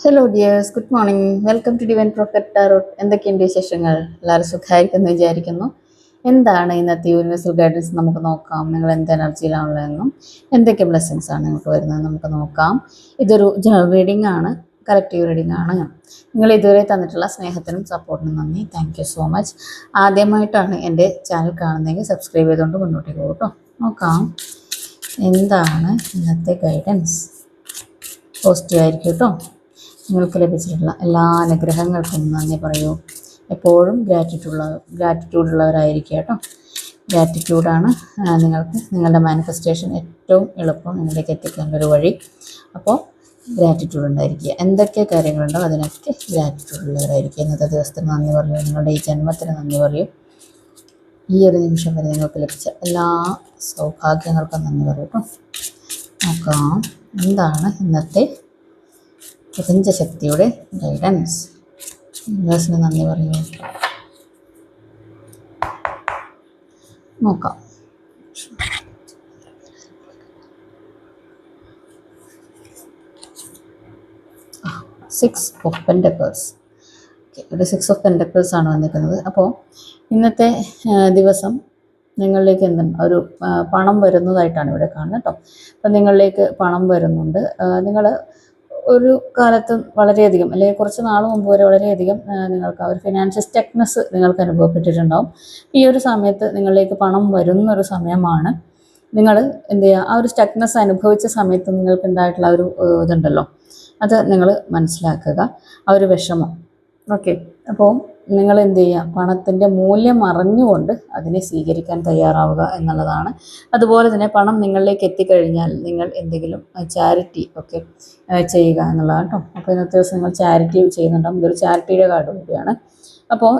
Hello dears, good morning. Welcome to Divine Prophet Tarot. എന്തൊക്കെയുണ്ട് വിശേഷങ്ങൾ? എല്ലാവരും സുഖമായിരിക്കുമെന്ന് വിചാരിക്കുന്നു. എന്താണ് ഇന്നത്തെ യൂണിവേഴ്സൽ ഗൈഡൻസ് നമുക്ക് നോക്കാം. നിങ്ങൾ എന്ത് എനർജിയിലാണുള്ളതെന്നും എന്തൊക്കെ ബ്ലെസ്സിങ്സ് ആണ് നിങ്ങൾക്ക് വരുന്നത് നമുക്ക് നോക്കാം. ഇതൊരു ജനറൽ റീഡിംഗ് ആണ്, കളക്റ്റീവ് റീഡിംഗ് ആണ്. നിങ്ങൾ ഇതുവരെ തന്നിട്ടുള്ള സ്നേഹത്തിനും സപ്പോർട്ടിനും നന്ദി. Thank you so much. ആദ്യമായിട്ടാണ് എൻ്റെ ചാനൽ കാണുന്നതെങ്കിൽ സബ്സ്ക്രൈബ് ചെയ്തുകൊണ്ട് മുന്നോട്ടേക്ക് പോകും കേട്ടോ. നോക്കാം എന്താണ് ഇന്നത്തെ ഗൈഡൻസ്. പോസിറ്റീവ് ആയിരിക്കും കേട്ടോ. നിങ്ങൾക്ക് ലഭിച്ചിട്ടുള്ള എല്ലാ അനുഗ്രഹങ്ങൾക്കും നന്ദി പറയൂ. എപ്പോഴും ഗ്രാറ്റിറ്റ്യൂഡുള്ളവരായിരിക്കുക കേട്ടോ. ഗ്രാറ്റിറ്റ്യൂഡാണ് നിങ്ങൾക്ക് നിങ്ങളുടെ മാനിഫെസ്റ്റേഷൻ ഏറ്റവും എളുപ്പം നിങ്ങളിലേക്ക് എത്തിക്കാനുള്ളൊരു വഴി. അപ്പോൾ ഗ്രാറ്റിറ്റ്യൂഡ് ഉണ്ടായിരിക്കുക. എന്തൊക്കെ കാര്യങ്ങളുണ്ടോ അതിനൊക്കെ ഗ്രാറ്റിറ്റ്യൂഡ് ഉള്ളവരായിരിക്കുക. ഇന്നത്തെ ദിവസത്തിന് നന്ദി പറയൂ. നിങ്ങളുടെ ഈ ജന്മത്തിന് നന്ദി പറയൂ. ഈ ഒരു നിമിഷം വരെ നിങ്ങൾക്ക് ലഭിച്ച എല്ലാ സൗഭാഗ്യങ്ങൾക്കും നന്ദി പറയൂ കേട്ടോ. നോക്കാം എന്താണ് ഇന്നത്തെ പ്രപഞ്ചശക്തിയുടെ ഗൈഡൻസ്. യൂണിവേഴ്സിന് നന്ദി പറയൂ. നോക്കാം. 6 ഓഫ് പെൻറ്റക്കിൾസ്. ഇവിടെ 6 ഓഫ് പെൻറ്റക്കിൾസ് ആണ് വന്നിരിക്കുന്നത്. അപ്പോൾ ഇന്നത്തെ ദിവസം നിങ്ങളിലേക്ക് എന്താണ് ഒരു പണം വരുന്നതായിട്ടാണ് ഇവിടെ കാണുന്നത് കേട്ടോ. അപ്പം നിങ്ങളിലേക്ക് പണം വരുന്നുണ്ട്. നിങ്ങൾ ഒരു കാലത്ത് വളരെയധികം അല്ലെങ്കിൽ കുറച്ച് നാൾ മുമ്പ് വരെ വളരെയധികം നിങ്ങൾക്ക് ആ ഒരു ഫിനാൻഷ്യൽ സ്റ്റക്നെസ് നിങ്ങൾക്ക് അനുഭവപ്പെട്ടിട്ടുണ്ടാവും. ഈ ഒരു സമയത്ത് നിങ്ങളിലേക്ക് പണം വരുന്നൊരു സമയമാണ്. നിങ്ങൾ എന്ത് ചെയ്യുക, ആ ഒരു സ്റ്റക്നെസ് അനുഭവിച്ച സമയത്ത് നിങ്ങൾക്ക് ഉണ്ടായിട്ടുള്ള ഒരു ഇതുണ്ടല്ലോ, അത് നിങ്ങൾ മനസ്സിലാക്കുക, ആ ഒരു വിഷമം. ഓക്കെ, അപ്പോൾ നിങ്ങൾ എന്ത് ചെയ്യുക, പണത്തിൻ്റെ മൂല്യം അറിഞ്ഞുകൊണ്ട് അതിനെ സ്വീകരിക്കാൻ തയ്യാറാവുക എന്നുള്ളതാണ്. അതുപോലെ തന്നെ പണം നിങ്ങളിലേക്ക് എത്തിക്കഴിഞ്ഞാൽ നിങ്ങൾ എന്തെങ്കിലും ചാരിറ്റി ഒക്കെ ചെയ്യുക എന്നുള്ളതാണ് കേട്ടോ. അപ്പോൾ ഇന്നത്തെ ദിവസം നിങ്ങൾ ചാരിറ്റി ചെയ്യുന്നുണ്ടാകും. ഇതൊരു ചാരിറ്റിയുടെ കാർഡ് കൂടിയാണ്. അപ്പോൾ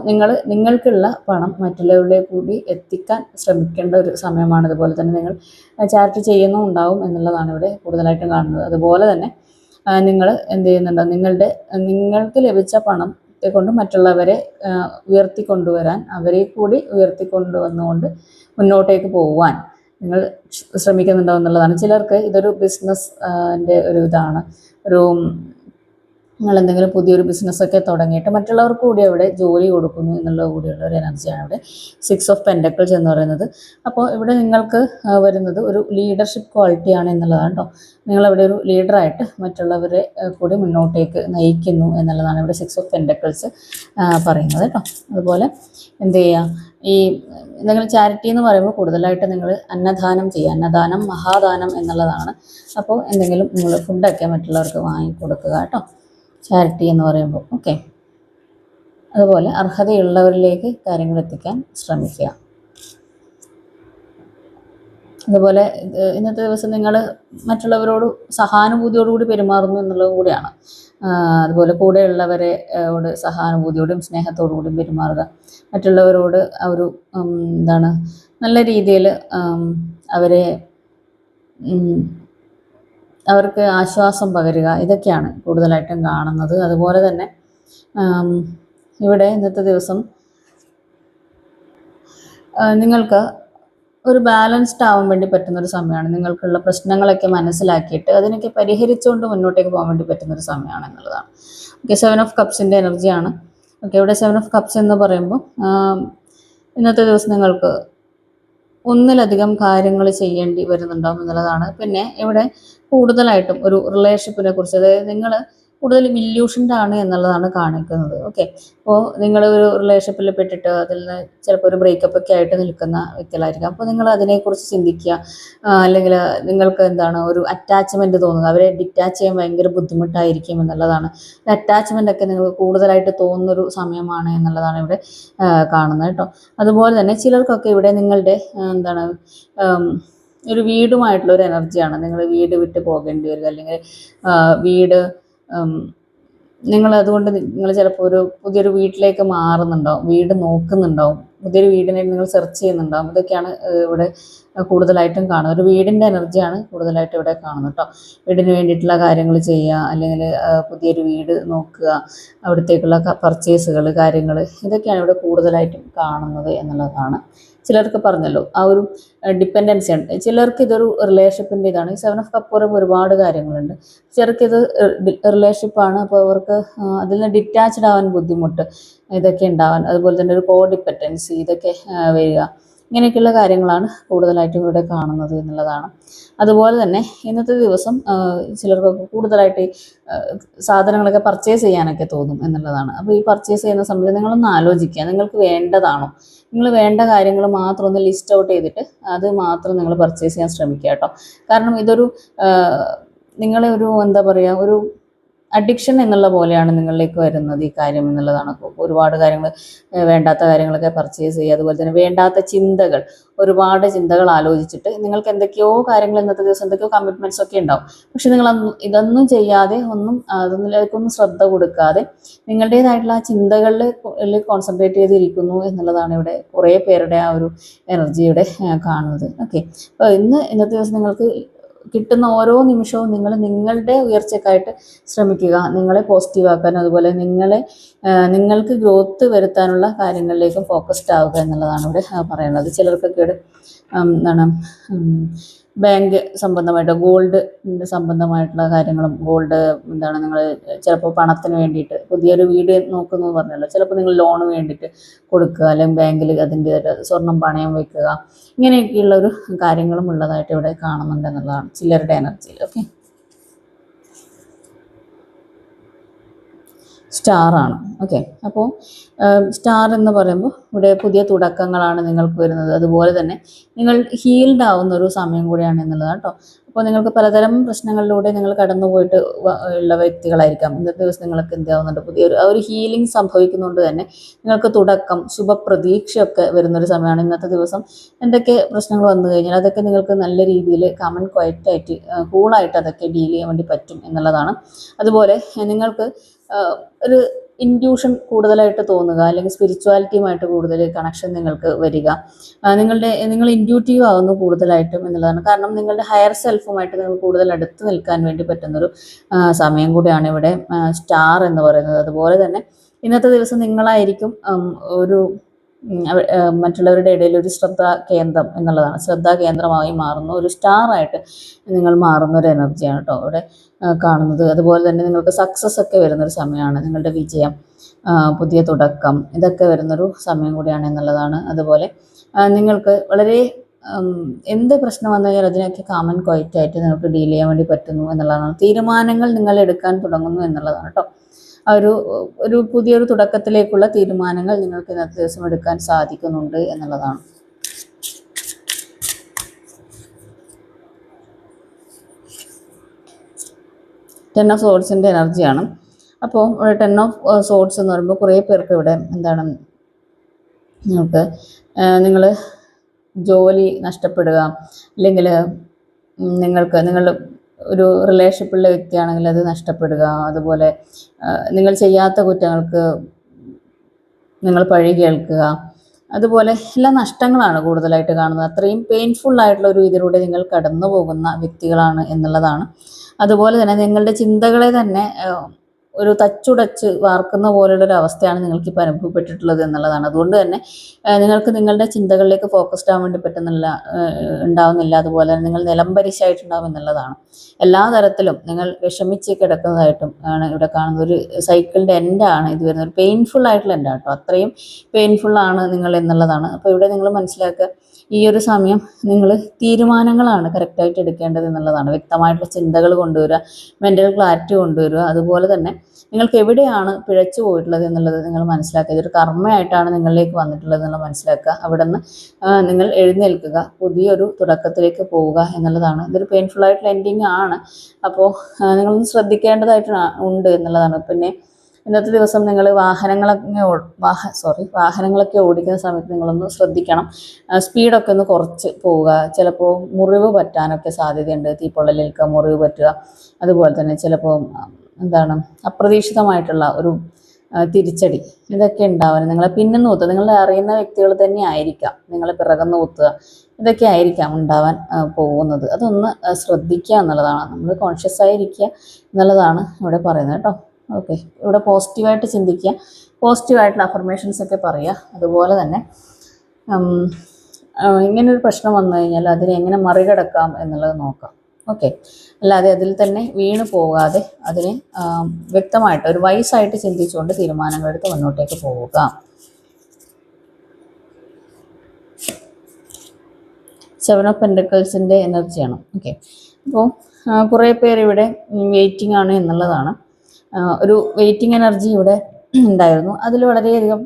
നിങ്ങൾക്കുള്ള പണം മറ്റുള്ളവരിലേക്ക് കൂടി എത്തിക്കാൻ ശ്രമിക്കേണ്ട ഒരു സമയമാണ്. അതുപോലെ തന്നെ നിങ്ങൾ ചാരിറ്റി ചെയ്യുന്നുണ്ടാവും എന്നുള്ളതാണ് ഇവിടെ കൂടുതലായിട്ടും കാണുന്നത്. അതുപോലെ തന്നെ നിങ്ങൾ എന്ത് ചെയ്യുന്നുണ്ടോ, നിങ്ങൾക്ക് ലഭിച്ച പണം കൊണ്ട് മറ്റുള്ളവരെ ഉയർത്തിക്കൊണ്ടുവരാൻ, അവരെ കൂടി ഉയർത്തിക്കൊണ്ടുവന്നുകൊണ്ട് മുന്നോട്ടേക്ക് പോകുവാൻ നിങ്ങൾ ശ്രമിക്കുന്നുണ്ടോ എന്നുള്ളതാണ്. ചിലർക്ക് ഇതൊരു ബിസിനസ്സിൻ്റെ ഒരു ഇതാണ്. നിങ്ങൾ എന്തെങ്കിലും പുതിയൊരു ബിസിനസ്സൊക്കെ തുടങ്ങിയിട്ട് മറ്റുള്ളവർക്ക് കൂടി അവിടെ ജോലി കൊടുക്കുന്നു എന്നുള്ളത് കൂടിയുള്ള ഒരു എനർജിയാണ് ഇവിടെ 6 ഓഫ് പെൻറ്റക്കിൾസ് എന്ന് പറയുന്നത്. അപ്പോൾ ഇവിടെ നിങ്ങൾക്ക് വരുന്നത് ഒരു ലീഡർഷിപ്പ് ക്വാളിറ്റിയാണ് എന്നുള്ളതാണ് കേട്ടോ. നിങ്ങളവിടെ ഒരു ലീഡറായിട്ട് മറ്റുള്ളവരെ കൂടി മുന്നോട്ടേക്ക് നയിക്കുന്നു എന്നുള്ളതാണ് ഇവിടെ 6 ഓഫ് പെൻറ്റക്കിൾസ് പറയുന്നത് കേട്ടോ. അതുപോലെ എന്ത് ചെയ്യുക, ഈ നിങ്ങൾ ചാരിറ്റി എന്ന് പറയുമ്പോൾ കൂടുതലായിട്ട് നിങ്ങൾ അന്നദാനം ചെയ്യുക. അന്നദാനം മഹാദാനം എന്നുള്ളതാണ്. അപ്പോൾ എന്തെങ്കിലും നിങ്ങൾ ഫുഡൊക്കെ മറ്റുള്ളവർക്ക് വാങ്ങിക്കൊടുക്കുക കേട്ടോ, ചാരിറ്റി എന്ന് പറയുമ്പോൾ. ഓക്കെ, അതുപോലെ അർഹതയുള്ളവരിലേക്ക് കാര്യങ്ങൾ എത്തിക്കാൻ ശ്രമിക്കുക. അതുപോലെ ഇന്നത്തെ ദിവസം നിങ്ങൾ മറ്റുള്ളവരോട് സഹാനുഭൂതിയോടുകൂടി പെരുമാറുന്നു എന്നുള്ളതും കൂടിയാണ്. അതുപോലെ കൂടെയുള്ളവരോട് സഹാനുഭൂതിയോടും സ്നേഹത്തോടുകൂടിയും പെരുമാറുക. മറ്റുള്ളവരോട് ഒരു എന്താണ് നല്ല രീതിയിൽ അവർക്ക് ആശ്വാസം പകരുക. ഇതൊക്കെയാണ് കൂടുതലായിട്ടും കാണുന്നത്. അതുപോലെ തന്നെ ഇവിടെ ഇന്നത്തെ ദിവസം നിങ്ങൾക്ക് ഒരു ബാലൻസ്ഡ് ആവാൻ വേണ്ടി പറ്റുന്നൊരു സമയമാണ്. നിങ്ങൾക്കുള്ള പ്രശ്നങ്ങളൊക്കെ മനസ്സിലാക്കിയിട്ട് അതിനൊക്കെ പരിഹരിച്ചുകൊണ്ട് മുന്നോട്ടേക്ക് പോകാൻ വേണ്ടി പറ്റുന്നൊരു സമയമാണ് എന്നുള്ളതാണ്. ഓക്കെ, 7 ഓഫ് കപ്സിൻ്റെ എനർജിയാണ്. ഓക്കെ, ഇവിടെ 7 ഓഫ് കപ്സ് എന്ന് പറയുമ്പോൾ ഇന്നത്തെ ദിവസം നിങ്ങൾക്ക് ഒന്നിലധികം കാര്യങ്ങൾ ചെയ്യേണ്ടി വരുന്നുണ്ടാവും എന്നുള്ളതാണ്. പിന്നെ ഇവിടെ കൂടുതലായിട്ടും ഒരു റിലേഷൻഷിപ്പിനെ കുറിച്ച്, അതായത് നിങ്ങൾ കൂടുതലും ഇല്യൂഷൻഡ് ആണ് എന്നുള്ളതാണ് കാണിക്കുന്നത്. ഓക്കെ, അപ്പോൾ നിങ്ങൾ ഒരു റിലേഷൻഷിപ്പിൽ പെട്ടിട്ട് അതിൽ നിന്ന് ചിലപ്പോൾ ഒരു ബ്രേക്കപ്പ് ഒക്കെ ആയിട്ട് നിൽക്കുന്ന വ്യക്തികളായിരിക്കും. അപ്പോൾ നിങ്ങൾ അതിനെക്കുറിച്ച് ചിന്തിക്കുക, അല്ലെങ്കിൽ നിങ്ങൾക്ക് എന്താണ് ഒരു അറ്റാച്ച്മെൻറ്റ് തോന്നുന്നത്, അവരെ ഡിറ്റാച്ച് ചെയ്യാൻ ഭയങ്കര ബുദ്ധിമുട്ടായിരിക്കും എന്നുള്ളതാണ്. അറ്റാച്ച്മെൻ്റ് ഒക്കെ നിങ്ങൾക്ക് കൂടുതലായിട്ട് തോന്നുന്നൊരു സമയമാണ് എന്നുള്ളതാണ് ഇവിടെ കാണുന്നത് കേട്ടോ. അതുപോലെ തന്നെ ചിലർക്കൊക്കെ ഇവിടെ നിങ്ങളുടെ എന്താണ് ഒരു വീടുമായിട്ടുള്ള ഒരു എനർജിയാണ്. നിങ്ങൾ വീട് വിട്ട് പോകേണ്ടി വരിക, അല്ലെങ്കിൽ വീട് നിങ്ങൾ അതുകൊണ്ട് നിങ്ങൾ ചിലപ്പോൾ ഒരു പുതിയൊരു വീട്ടിലേക്ക് മാറുന്നുണ്ടാവും, വീട് നോക്കുന്നുണ്ടാവും, പുതിയൊരു വീടിനെ നിങ്ങൾ സെർച്ച് ചെയ്യുന്നുണ്ടാവും. ഇതൊക്കെയാണ് ഇവിടെ കൂടുതലായിട്ടും കാണുന്നത്. ഒരു വീടിൻ്റെ എനർജിയാണ് കൂടുതലായിട്ട് ഇവിടെ കാണുന്നത് കേട്ടോ. വീടിന് വേണ്ടിയിട്ടുള്ള കാര്യങ്ങൾ ചെയ്യുക, അല്ലെങ്കിൽ പുതിയൊരു വീട് നോക്കുക, അവിടത്തേക്കുള്ള പർച്ചേസുകൾ, കാര്യങ്ങൾ, ഇതൊക്കെയാണ് ഇവിടെ കൂടുതലായിട്ടും കാണുന്നത് എന്നുള്ളതാണ്. ചിലർക്ക് പറഞ്ഞല്ലോ ആ ഒരു ഡിപ്പെൻഡൻസി ഉണ്ട്. ചിലർക്ക് ഇതൊരു റിലേഷൻഷിപ്പിൻ്റെ ഇതാണ്. ഈ 7 ഓഫ് കപ്പ് പറയുമ്പോൾ ഒരുപാട് കാര്യങ്ങളുണ്ട്. ചിലർക്കിത് റിലേഷൻഷിപ്പാണ്. അപ്പോൾ അവർക്ക് അതിൽ നിന്ന് ഡിറ്റാച്ച്ഡ് ആവാൻ ബുദ്ധിമുട്ട് ഇതൊക്കെ ഉണ്ടാവാൻ, അതുപോലെ തന്നെ ഒരു കോ ഡിപ്പെൻഡൻസി ഇതൊക്കെ വരിക, ഇങ്ങനെയൊക്കെയുള്ള കാര്യങ്ങളാണ് കൂടുതലായിട്ടും ഇവിടെ കാണുന്നത് എന്നുള്ളതാണ്. അതുപോലെ തന്നെ ഇന്നത്തെ ദിവസം ചിലർക്കൊക്കെ കൂടുതലായിട്ട് സാധനങ്ങളൊക്കെ പർച്ചേസ് ചെയ്യാനൊക്കെ തോന്നും എന്നുള്ളതാണ്. അപ്പോൾ ഈ പർച്ചേസ് ചെയ്യുന്ന സമയത്ത് നിങ്ങളൊന്ന് ആലോചിക്കുക, നിങ്ങൾക്ക് വേണ്ടതാണോ? നിങ്ങൾ വേണ്ട കാര്യങ്ങൾ മാത്രം ഒന്ന് ലിസ്റ്റ് ഔട്ട് ചെയ്തിട്ട് അത് മാത്രം നിങ്ങൾ പർച്ചേസ് ചെയ്യാൻ ശ്രമിക്കുക കേട്ടോ. കാരണം ഇതൊരു നിങ്ങളെ ഒരു എന്താ പറയുക, ഒരു അഡിക്ഷൻ എന്നുള്ള പോലെയാണ് നിങ്ങളിലേക്ക് വരുന്നത് ഈ കാര്യം എന്നുള്ളതാണ്. ഒരുപാട് കാര്യങ്ങൾ, വേണ്ടാത്ത കാര്യങ്ങളൊക്കെ പർച്ചേസ് ചെയ്യുക, അതുപോലെ തന്നെ വേണ്ടാത്ത ചിന്തകൾ, ഒരുപാട് ചിന്തകൾ ആലോചിച്ചിട്ട് നിങ്ങൾക്ക് എന്തൊക്കെയോ കാര്യങ്ങൾ ഇന്നത്തെ ദിവസം എന്തൊക്കെയോ കമ്മിറ്റ്മെൻറ്റ്സ് ഒക്കെ ഉണ്ടാവും. പക്ഷെ നിങ്ങൾ ഇതൊന്നും ചെയ്യാതെ, അതിലേക്കൊന്നും ശ്രദ്ധ കൊടുക്കാതെ നിങ്ങളുടേതായിട്ടുള്ള ആ ചിന്തകളിൽ കോൺസെൻട്രേറ്റ് ചെയ്തിരിക്കുന്നു എന്നുള്ളതാണ് ഇവിടെ കുറേ പേരുടെ ആ ഒരു എനർജിയുടെ കാണുന്നത്. ഓക്കെ, അപ്പോൾ ഇന്നത്തെ ദിവസം നിങ്ങൾക്ക് കിട്ടുന്ന ഓരോ നിമിഷവും നിങ്ങൾ നിങ്ങളുടെ ഉയർച്ചയ്ക്കായിട്ട് ശ്രമിക്കുക, നിങ്ങളെ പോസിറ്റീവാക്കാൻ, അതുപോലെ നിങ്ങൾക്ക് ഗ്രോത്ത് വരുത്താനുള്ള കാര്യങ്ങളിലേക്കും ഫോക്കസ്ഡ് ആവുക എന്നുള്ളതാണ് ഇവിടെ പറയുന്നത്. ചിലർക്കൊക്കെ ഇവിടെ എന്താണ് ബാങ്ക് സംബന്ധമായിട്ട്, ഗോൾഡ് സംബന്ധമായിട്ടുള്ള കാര്യങ്ങളും, ഗോൾഡ് എന്താണ് നിങ്ങൾ ചിലപ്പോൾ പണത്തിന് വേണ്ടിയിട്ട് പുതിയൊരു വീട് നോക്കുന്നു പറഞ്ഞല്ലോ, ചിലപ്പോൾ നിങ്ങൾ ലോണ് വേണ്ടിയിട്ട് കൊടുക്കുക, അല്ലെങ്കിൽ ബാങ്കിൽ അതിൻ്റെ സ്വർണം പണയം വയ്ക്കുക, ഇങ്ങനെയൊക്കെയുള്ള ഒരു കാര്യങ്ങളും ഉള്ളതായിട്ട് ഇവിടെ കാണുന്നുണ്ട് എന്നുള്ളതാണ് ചിലരുടെ എനർജിയിൽ. ഓക്കെ, സ്റ്റാറാണ്. ഓക്കെ, അപ്പോൾ സ്റ്റാർ എന്ന് പറയുമ്പോൾ ഇവിടെ പുതിയ തുടക്കങ്ങളാണ് നിങ്ങൾക്ക് വരുന്നത്. അതുപോലെ തന്നെ നിങ്ങൾ ഹീൽഡ് ആവുന്ന ഒരു സമയം കൂടിയാണ് എന്നുള്ളതാണ് കേട്ടോ. അപ്പോൾ നിങ്ങൾക്ക് പലതരം പ്രശ്നങ്ങളിലൂടെ നിങ്ങൾ കടന്നു പോയിട്ട് ഉള്ള വ്യക്തികളായിരിക്കാം. ഇന്നത്തെ ദിവസം നിങ്ങൾക്ക് എന്താവുന്നുണ്ട്, പുതിയൊരു ഒരു ഹീലിംഗ് സംഭവിക്കുന്നതുകൊണ്ട് തന്നെ നിങ്ങൾക്ക് തുടക്കം, ശുഭപ്രതീക്ഷയൊക്കെ വരുന്നൊരു സമയമാണ് ഇന്നത്തെ ദിവസം. എന്തൊക്കെ പ്രശ്നങ്ങൾ വന്നു കഴിഞ്ഞാൽ അതൊക്കെ നിങ്ങൾക്ക് നല്ല രീതിയിൽ കാമൻ ക്വയറ്റായിട്ട്, കൂളായിട്ട് അതൊക്കെ ഡീൽ ചെയ്യാൻ വേണ്ടി പറ്റും എന്നുള്ളതാണ്. അതുപോലെ നിങ്ങൾക്ക് ഒരു ഇൻറ്റ്യൂഷൻ കൂടുതലായിട്ട് തോന്നുക, അല്ലെങ്കിൽ സ്പിരിച്വാലിറ്റിയുമായിട്ട് കൂടുതൽ കണക്ഷൻ നിങ്ങൾക്ക് വരിക, നിങ്ങൾ ഇൻറ്റ്യൂട്ടീവ് ആകുന്നു കൂടുതലായിട്ടും എന്നുള്ളതാണ്. കാരണം നിങ്ങളുടെ ഹയർ സെൽഫുമായിട്ട് നിങ്ങൾ കൂടുതൽ അടുത്ത് നിൽക്കാൻ വേണ്ടി പറ്റുന്നൊരു സമയം കൂടിയാണ് ഇവിടെ സ്റ്റാർ എന്ന് പറയുന്നത്. അതുപോലെ തന്നെ ഇന്നത്തെ ദിവസം നിങ്ങളായിരിക്കും ഒരു മറ്റുള്ളവരുടെ ഇടയിൽ ഒരു ശ്രദ്ധാകേന്ദ്രം എന്നുള്ളതാണ്. ശ്രദ്ധാകേന്ദ്രമായി മാറുന്ന ഒരു സ്റ്റാറായിട്ട് നിങ്ങൾ മാറുന്ന ഒരു എനർജിയാണ് കേട്ടോ ഇവിടെ കാണുന്നത്. അതുപോലെ തന്നെ നിങ്ങൾക്ക് സക്സസ് ഒക്കെ വരുന്നൊരു സമയമാണ്, നിങ്ങളുടെ വിജയം, പുതിയ തുടക്കം, ഇതൊക്കെ വരുന്നൊരു സമയം കൂടിയാണ് എന്നുള്ളതാണ്. അതുപോലെ നിങ്ങൾക്ക് വളരെ എന്ത് പ്രശ്നം വന്നു കഴിഞ്ഞാൽ അതിനൊക്കെ കാമൻ ക്വയറ്റായിട്ട് നിങ്ങൾക്ക് ഡീൽ ചെയ്യാൻ വേണ്ടി പറ്റുന്നു എന്നുള്ളതാണ്. തീരുമാനങ്ങൾ നിങ്ങൾ എടുക്കാൻ തുടങ്ങുന്നു എന്നുള്ളതാണ് കേട്ടോ. ഒരു പുതിയൊരു തുടക്കത്തിലേക്കുള്ള തീരുമാനങ്ങൾ നിങ്ങൾക്ക് ഇന്നത്തെ ദിവസം എടുക്കാൻ സാധിക്കുന്നുണ്ട് എന്നുള്ളതാണ്. ടെൻ ഓഫ് സോഡ്സിൻ്റെ എനർജിയാണ്. അപ്പോൾ ടെൻ ഓഫ് സോഡ്സ് എന്ന് പറയുമ്പോൾ കുറേ പേർക്ക് ഇവിടെ എന്താണ്, നിങ്ങൾ ജോലി നഷ്ടപ്പെടുക, അല്ലെങ്കിൽ നിങ്ങൾ ഒരു റിലേഷൻഷിപ്പുള്ള വ്യക്തിയാണെങ്കിൽ അത് നഷ്ടപ്പെടുക, അതുപോലെ നിങ്ങൾ ചെയ്യാത്ത കുറ്റങ്ങൾക്ക് നിങ്ങൾ പഴി കേൾക്കുക, അതുപോലെ എല്ലാ നഷ്ടങ്ങളാണ് കൂടുതലായിട്ട് കാണുന്നത്. അത്രയും പെയിൻഫുൾ ആയിട്ടുള്ള ഒരു ഇതിലൂടെ നിങ്ങൾ കടന്നു പോകുന്ന വ്യക്തികളാണ് എന്നുള്ളതാണ്. അതുപോലെ തന്നെ നിങ്ങളുടെ ചിന്തകളെ തന്നെ ഒരു തച്ചുടച്ച് വാർക്കുന്ന പോലുള്ളൊരു അവസ്ഥയാണ് നിങ്ങൾക്കിപ്പോൾ അനുഭവപ്പെട്ടിട്ടുള്ളത് എന്നുള്ളതാണ്. അതുകൊണ്ട് തന്നെ നിങ്ങൾക്ക് നിങ്ങളുടെ ചിന്തകളിലേക്ക് ഫോക്കസ്ഡ് ആവാൻ വേണ്ടി ഉണ്ടാവുന്നില്ല. അതുപോലെ തന്നെ നിങ്ങൾ നിലംപരിശായിട്ടുണ്ടാവും എന്നുള്ളതാണ്. എല്ലാ തരത്തിലും നിങ്ങൾ വിഷമിച്ച് കിടക്കുന്നതായിട്ടും ആണ് ഇവിടെ കാണുന്നത്. ഒരു സൈക്കിളിൻ്റെ എൻഡാണ് ഇത് വരുന്നത്, ഒരു പെയിൻഫുൾ ആയിട്ടുള്ള എൻഡാണ് കേട്ടോ. അത്രയും പെയിൻഫുള്ളാണ് നിങ്ങൾ എന്നുള്ളതാണ്. അപ്പോൾ ഇവിടെ നിങ്ങൾ മനസ്സിലാക്കുക, ഈ ഒരു സമയം നിങ്ങൾ തീരുമാനങ്ങളാണ് കറക്റ്റായിട്ട് എടുക്കേണ്ടത് എന്നുള്ളതാണ്. വ്യക്തമായിട്ടുള്ള ചിന്തകൾ കൊണ്ടുവരിക, മെൻ്റൽ ക്ലാരിറ്റി കൊണ്ടുവരിക, അതുപോലെ തന്നെ നിങ്ങൾക്ക് എവിടെയാണ് പിഴച്ചു പോയിട്ടുള്ളത് എന്നുള്ളത് നിങ്ങൾ മനസ്സിലാക്കുക. ഇതൊരു കർമ്മയായിട്ടാണ് നിങ്ങളിലേക്ക് വന്നിട്ടുള്ളത് എന്നുള്ളത് മനസ്സിലാക്കുക. അവിടെ നിന്ന് നിങ്ങൾ എഴുന്നേൽക്കുക, പുതിയൊരു തുടക്കത്തിലേക്ക് പോവുക എന്നുള്ളതാണ്. ഇതൊരു പെയിൻഫുൾ ആയിട്ടുള്ള എൻഡിങ് ആണ്. അപ്പോൾ നിങ്ങളൊന്ന് ശ്രദ്ധിക്കേണ്ടതായിട്ട് ഉണ്ട് എന്നുള്ളതാണ്. പിന്നെ ഇന്നത്തെ ദിവസം നിങ്ങൾ വാഹനങ്ങളൊക്കെ ഓടിക്കുന്ന സമയത്ത് നിങ്ങളൊന്ന് ശ്രദ്ധിക്കണം. സ്പീഡൊക്കെ ഒന്ന് കുറച്ച് പോവുക. ചിലപ്പോൾ മുറിവ് പറ്റാനൊക്കെ സാധ്യതയുണ്ട്, തീപ്പൊള്ളലേൽക്കുക, മുറിവ് പറ്റുക. അതുപോലെ തന്നെ ചിലപ്പോൾ അപ്രതീക്ഷിതമായിട്ടുള്ള ഒരു തിരിച്ചടി ഇതൊക്കെ ഉണ്ടാവാൻ, നിങ്ങളെ പിന്നെന്ന് കുത്തുക, നിങ്ങളെ അറിയുന്ന വ്യക്തികൾ തന്നെ ആയിരിക്കാം നിങ്ങളെ പിറകുന്ന് കുത്തുക. ഇതൊക്കെ ആയിരിക്കാം ഉണ്ടാവാൻ പോകുന്നത്. അതൊന്ന് ശ്രദ്ധിക്കുക എന്നുള്ളതാണ്, നമ്മൾ കോൺഷ്യസ് ആയിരിക്കുക എന്നുള്ളതാണ് ഇവിടെ പറയുന്നത് കേട്ടോ. ഓക്കെ, ഇവിടെ പോസിറ്റീവായിട്ട് ചിന്തിക്കുക, പോസിറ്റീവായിട്ടുള്ള അഫർമേഷൻസ് ഒക്കെ പറയുക. അതുപോലെ തന്നെ ഇങ്ങനൊരു പ്രശ്നം വന്നു കഴിഞ്ഞാൽ അതിനെ എങ്ങനെ മറികടക്കാം എന്നുള്ളത് നോക്കാം. ഓക്കെ, അല്ലാതെ അതിൽ തന്നെ വീണ് പോകാതെ അതിനെ വ്യക്തമായിട്ട് ഒരു വൈസായിട്ട് ചിന്തിച്ചുകൊണ്ട് തീരുമാനങ്ങളെടുത്ത് മുന്നോട്ടേക്ക് പോവുക. 7 ഓഫ് പെൻറ്റക്കിൾസിൻ്റെ എനർജിയാണ്. ഓക്കെ, അപ്പോൾ കുറേ പേര് ഇവിടെ വെയിറ്റിംഗ് ആണ് എന്നുള്ളതാണ്. ഒരു വെയിറ്റിംഗ് എനർജി ഇവിടെ ഉണ്ടായിരുന്നു. അതിൽ വളരെയധികം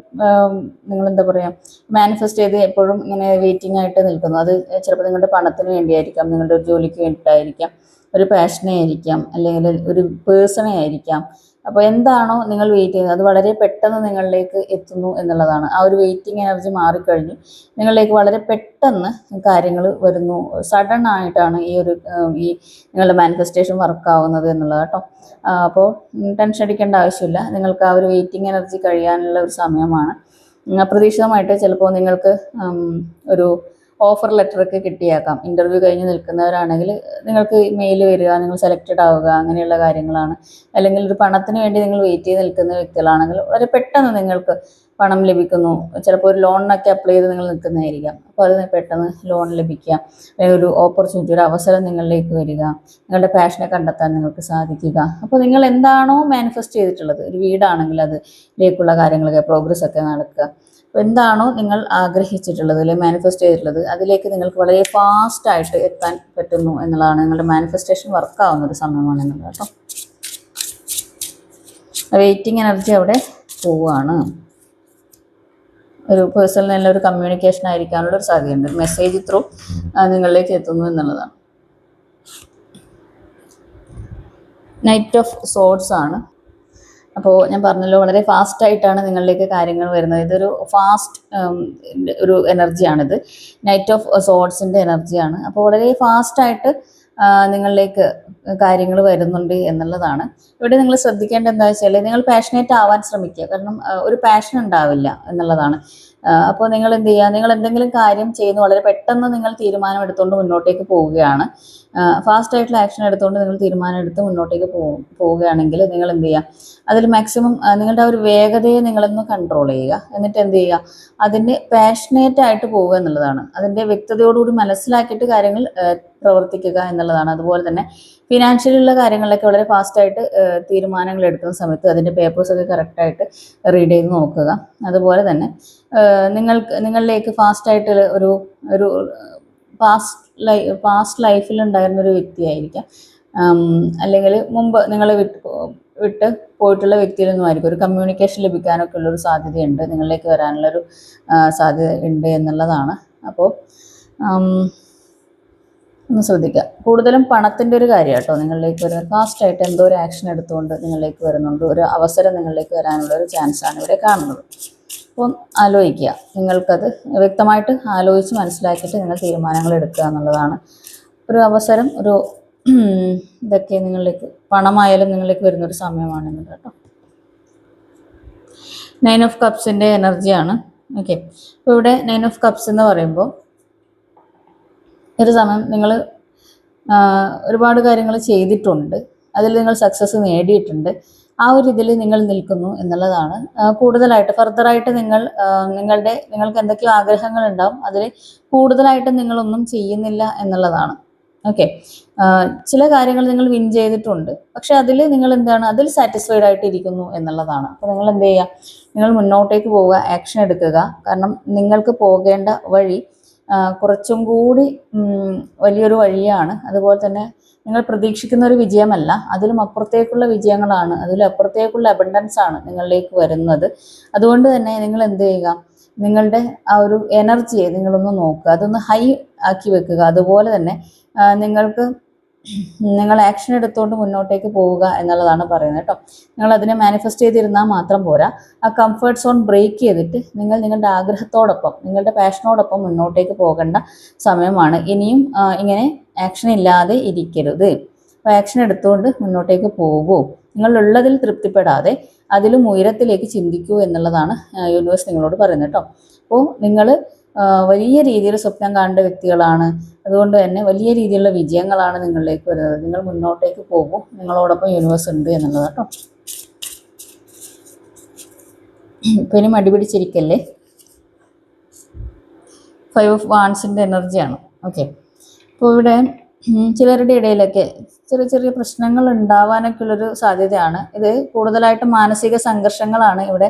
നിങ്ങളെന്താ പറയുക, മാനിഫെസ്റ്റ് ചെയ്ത് എപ്പോഴും ഇങ്ങനെ വെയിറ്റിംഗ് ആയിട്ട് നിൽക്കുന്നു. അത് ചിലപ്പോൾ നിങ്ങളുടെ പണത്തിന് വേണ്ടിയായിരിക്കാം, നിങ്ങളുടെ ഒരു ജോലിക്ക് വേണ്ടിയിട്ടായിരിക്കാം, ഒരു പാഷനെ ആയിരിക്കാം, അല്ലെങ്കിൽ ഒരു പേഴ്സണെ ആയിരിക്കാം. അപ്പോൾ എന്താണോ നിങ്ങൾ വെയിറ്റ് ചെയ്യുന്നത് അത് വളരെ പെട്ടെന്ന് നിങ്ങളിലേക്ക് എത്തുന്നു എന്നുള്ളതാണ്. ആ ഒരു വെയിറ്റിംഗ് എനർജി മാറിക്കഴിഞ്ഞു നിങ്ങളിലേക്ക് വളരെ പെട്ടെന്ന് കാര്യങ്ങൾ വരുന്നു. സഡൻ ആയിട്ടാണ് ഈ നിങ്ങളുടെ മാനിഫെസ്റ്റേഷൻ വർക്കാവുന്നത് എന്നുള്ളത് കേട്ടോ. അപ്പോൾ ടെൻഷൻ അടിക്കേണ്ട ആവശ്യമില്ല. നിങ്ങൾക്ക് ആ ഒരു വെയിറ്റിംഗ് എനർജി കഴിയാനുള്ള ഒരു സമയമാണ്. അപ്രതീക്ഷിതമായിട്ട് ചിലപ്പോൾ നിങ്ങൾക്ക് ഒരു ഓഫർ ലെറ്ററൊക്കെ കിട്ടിയേക്കാം. ഇൻ്റർവ്യൂ കഴിഞ്ഞ് നിൽക്കുന്നവരാണെങ്കിൽ നിങ്ങൾക്ക് മെയിൽ വരിക, നിങ്ങൾ സെലക്റ്റഡ് ആവുക, അങ്ങനെയുള്ള കാര്യങ്ങളാണ്. അല്ലെങ്കിൽ ഒരു പണത്തിന് വേണ്ടി നിങ്ങൾ വെയിറ്റ് ചെയ്ത് നിൽക്കുന്ന വ്യക്തികളാണെങ്കിൽ വളരെ പെട്ടെന്ന് നിങ്ങൾക്ക് പണം ലഭിക്കുന്നു. ചിലപ്പോൾ ഒരു ലോണിനൊക്കെ അപ്ലൈ ചെയ്ത് നിങ്ങൾ നിൽക്കുന്നതായിരിക്കാം. അപ്പോൾ അത് പെട്ടെന്ന് ലോൺ ലഭിക്കുക, അല്ലെങ്കിൽ ഒരു ഓപ്പർച്യൂണിറ്റി, ഒരു അവസരം നിങ്ങളിലേക്ക് വരിക, നിങ്ങളുടെ പാഷനെ കണ്ടെത്താൻ നിങ്ങൾക്ക് സാധിക്കുക. അപ്പോൾ നിങ്ങൾ എന്താണോ മാനിഫെസ്റ്റ് ചെയ്തിട്ടുള്ളത്, ഒരു വീടാണെങ്കിൽ അതിലേക്കുള്ള കാര്യങ്ങളൊക്കെ പ്രോഗ്രസ് ഒക്കെ നടക്കുക. അപ്പോൾ എന്താണോ നിങ്ങൾ ആഗ്രഹിച്ചിട്ടുള്ളത് അല്ലെങ്കിൽ മാനിഫെസ്റ്റ് ചെയ്തിട്ടുള്ളത് അതിലേക്ക് നിങ്ങൾക്ക് വളരെ ഫാസ്റ്റായിട്ട് എത്താൻ പറ്റുന്നു എന്നുള്ളതാണ്. നിങ്ങളുടെ മാനിഫെസ്റ്റേഷൻ വർക്കാവുന്ന ഒരു സമയമാണ് എന്നുള്ളത് കേട്ടോ. വെയിറ്റിംഗ് എനർജി അവിടെ പോവുകയാണ്. ഒരു പേഴ്സണൽ നല്ലൊരു കമ്മ്യൂണിക്കേഷൻ ആയിരിക്കാനുള്ള ഒരു സാധ്യതയുണ്ട്. മെസ്സേജ് ത്രൂ നിങ്ങളിലേക്ക് എത്തുന്നു എന്നുള്ളതാണ്. നൈറ്റ് ഓഫ് സോർഡ്സ് ആണ്. അപ്പോൾ ഞാൻ പറഞ്ഞല്ലോ, വളരെ ഫാസ്റ്റായിട്ടാണ് നിങ്ങളിലേക്ക് കാര്യങ്ങൾ വരുന്നത്. ഇതൊരു ഫാസ്റ്റ് ഒരു എനർജിയാണിത്. നൈറ്റ് ഓഫ് സോർഡ്സിൻ്റെ എനർജിയാണ്. അപ്പോൾ വളരെ ഫാസ്റ്റായിട്ട് നിങ്ങളിലേക്ക് കാര്യങ്ങൾ വരുന്നുണ്ട് എന്നുള്ളതാണ്. ഇവിടെ നിങ്ങൾ ശ്രദ്ധിക്കേണ്ടത് എന്താ വെച്ചാൽ, നിങ്ങൾ പാഷനേറ്റ് ആവാൻ ശ്രമിക്കുക. കാരണം ഒരു പാഷൻ ഉണ്ടാവില്ല എന്നുള്ളതാണ്. അപ്പോൾ നിങ്ങൾ എന്ത് ചെയ്യുക, നിങ്ങൾ എന്തെങ്കിലും കാര്യം ചെയ്യുന്നു, വളരെ പെട്ടെന്ന് നിങ്ങൾ തീരുമാനം എടുത്തുകൊണ്ട് മുന്നോട്ടേക്ക് പോവുകയാണ്. ഫാസ്റ്റായിട്ടുള്ള ആക്ഷൻ എടുത്തുകൊണ്ട് നിങ്ങൾ തീരുമാനം എടുത്ത് മുന്നോട്ടേക്ക് പോവുകയാണെങ്കിൽ നിങ്ങൾ എന്ത് ചെയ്യുക, അതിൽ മാക്സിമം നിങ്ങളുടെ ആ ഒരു വേഗതയെ നിങ്ങളൊന്ന് കൺട്രോൾ ചെയ്യുക. എന്നിട്ട് എന്ത് ചെയ്യുക, അതിൻ്റെ പാഷനേറ്റ് ആയിട്ട് പോവുക എന്നുള്ളതാണ്. അതിൻ്റെ വ്യക്തതയോടുകൂടി മനസ്സിലാക്കിയിട്ട് കാര്യങ്ങൾ പ്രവർത്തിക്കുക എന്നുള്ളതാണ്. അതുപോലെ തന്നെ ഫിനാൻഷ്യലുള്ള കാര്യങ്ങളിലൊക്കെ വളരെ ഫാസ്റ്റായിട്ട് തീരുമാനങ്ങൾ എടുക്കുന്ന സമയത്ത് അതിൻ്റെ പേപ്പേഴ്സൊക്കെ കറക്റ്റായിട്ട് റീഡ് ചെയ്ത് നോക്കുക. അതുപോലെ തന്നെ നിങ്ങളിലേക്ക് ഫാസ്റ്റായിട്ട് ഒരു പാസ്റ്റ് ലൈഫിൽ ഉണ്ടായിരുന്നൊരു വ്യക്തിയായിരിക്കാം, അല്ലെങ്കിൽ മുമ്പ് നിങ്ങൾ വിട്ട് പോയിട്ടുള്ള വ്യക്തിയിൽ നിന്നുമായിരിക്കും ഒരു കമ്മ്യൂണിക്കേഷൻ ലഭിക്കാനൊക്കെ ഉള്ളൊരു സാധ്യതയുണ്ട്, നിങ്ങളിലേക്ക് വരാനുള്ളൊരു സാധ്യത ഉണ്ട് എന്നുള്ളതാണ്. അപ്പോൾ ഒന്ന് ശ്രദ്ധിക്കുക. കൂടുതലും പണത്തിൻ്റെ ഒരു കാര്യം കേട്ടോ. നിങ്ങളിലേക്ക് ഒരു ഫാസ്റ്റായിട്ട് എന്തോ ഒരു ആക്ഷൻ എടുത്തുകൊണ്ട് നിങ്ങളിലേക്ക് വരുന്നുണ്ട്, ഒരു അവസരം നിങ്ങളിലേക്ക് വരാനുള്ള ഒരു ചാൻസാണ് ഇവിടെ കാണുന്നത്. അപ്പം ആലോചിക്കുക, നിങ്ങൾക്കത് വ്യക്തമായിട്ട് ആലോചിച്ച് മനസ്സിലാക്കിയിട്ട് നിങ്ങൾ തീരുമാനങ്ങൾ എടുക്കുക എന്നുള്ളതാണ്. ഒരു അവസരം, ഒരു ഇതൊക്കെ നിങ്ങളിലേക്ക്, പണമായാലും നിങ്ങളിലേക്ക് വരുന്നൊരു സമയമാണെന്ന് കേട്ടോ. 9 ഓഫ് കപ്സിൻ്റെ എനർജിയാണ്. ഓക്കെ, അപ്പോൾ ഇവിടെ 9 ഓഫ് കപ്സ് എന്ന് പറയുമ്പോൾ ഒരു സമയം നിങ്ങൾ ഒരുപാട് കാര്യങ്ങൾ ചെയ്തിട്ടുണ്ട്, അതിൽ നിങ്ങൾ സക്സസ് നേടിയിട്ടുണ്ട്. ആ ഒരു ഇതിൽ നിങ്ങൾ നിൽക്കുന്നു എന്നുള്ളതാണ്. കൂടുതലായിട്ട് ഫർദറായിട്ട് നിങ്ങൾക്ക് എന്തൊക്കെയോ ആഗ്രഹങ്ങൾ ഉണ്ടാവും, അതിൽ കൂടുതലായിട്ട് നിങ്ങളൊന്നും ചെയ്യുന്നില്ല എന്നുള്ളതാണ്. ഓക്കെ, ചില കാര്യങ്ങൾ നിങ്ങൾ വിൻ ചെയ്തിട്ടുണ്ട്, പക്ഷെ അതിൽ നിങ്ങൾ അതിൽ സാറ്റിസ്ഫൈഡ് ആയിട്ട് ഇരിക്കുന്നു എന്നുള്ളതാണ്. അപ്പോൾ നിങ്ങൾ എന്ത് ചെയ്യുക, നിങ്ങൾ മുന്നോട്ടേക്ക് പോവുക, ആക്ഷൻ എടുക്കുക. കാരണം നിങ്ങൾക്ക് പോകേണ്ട വഴി കുറച്ചും കൂടി വലിയൊരു വഴിയാണ്. അതുപോലെ തന്നെ നിങ്ങൾ പ്രതീക്ഷിക്കുന്ന ഒരു വിജയമല്ല, അതിലും അപ്പുറത്തേക്കുള്ള വിജയങ്ങളാണ്, അതിലും അപ്പുറത്തേക്കുള്ള അബണ്ടൻസ് ആണ് നിങ്ങളിലേക്ക് വരുന്നത്. അതുകൊണ്ട് തന്നെ നിങ്ങൾ എന്ത് ചെയ്യുക, നിങ്ങളുടെ ആ ഒരു എനർജിയെ നിങ്ങളൊന്ന് നോക്കുക, അതൊന്ന് ഹൈ ആക്കി വെക്കുക. അതുപോലെ തന്നെ നിങ്ങൾ ആക്ഷൻ എടുത്തുകൊണ്ട് മുന്നോട്ടേക്ക് പോവുക എന്നുള്ളതാണ് പറയുന്നത് കേട്ടോ. നിങ്ങൾ അതിനെ മാനിഫെസ്റ്റ് ചെയ്തിരുന്നാൽ മാത്രം പോരാ, ആ കംഫർട്ട് സോൺ ബ്രേക്ക് ചെയ്തിട്ട് നിങ്ങൾ നിങ്ങളുടെ ആഗ്രഹത്തോടൊപ്പം, നിങ്ങളുടെ പാഷനോടൊപ്പം മുന്നോട്ടേക്ക് പോകേണ്ട സമയമാണ്. ഇനിയും ഇങ്ങനെ ആക്ഷൻ ഇല്ലാതെ ഇരിക്കരുത്. അപ്പോൾ ആക്ഷൻ എടുത്തുകൊണ്ട് മുന്നോട്ടേക്ക് പോകൂ. നിങ്ങളുള്ളതിൽ തൃപ്തിപ്പെടാതെ അതിലും ഉയരത്തിലേക്ക് ചിന്തിക്കൂ എന്നുള്ളതാണ് യൂണിവേഴ്സ് നിങ്ങളോട് പറയുന്നത് കേട്ടോ. അപ്പോൾ നിങ്ങൾ വലിയ രീതിയിൽ സ്വപ്നം കാണേണ്ട വ്യക്തികളാണ്. അതുകൊണ്ട് തന്നെ വലിയ രീതിയിലുള്ള വിജയങ്ങളാണ് നിങ്ങളിലേക്ക് വരുന്നത്. നിങ്ങൾ മുന്നോട്ടേക്ക് പോകും, നിങ്ങളോടൊപ്പം യൂണിവേഴ്സ് ഉണ്ട് എന്നുള്ളത് കേട്ടോ. ഇപ്പം ഇനി മടി പിടിച്ചിരിക്കല്ലേ. 5 ഓഫ് വാൺസിൻ്റെ എനർജിയാണ്. ഓക്കെ, അപ്പോൾ ഇവിടെ ചിലരുടെ ഇടയിലൊക്കെ ചെറിയ ചെറിയ പ്രശ്നങ്ങൾ ഉണ്ടാവാനൊക്കെ ഉള്ളൊരു സാധ്യതയാണ്. ഇത് കൂടുതലായിട്ടും മാനസിക സംഘർഷങ്ങളാണ് ഇവിടെ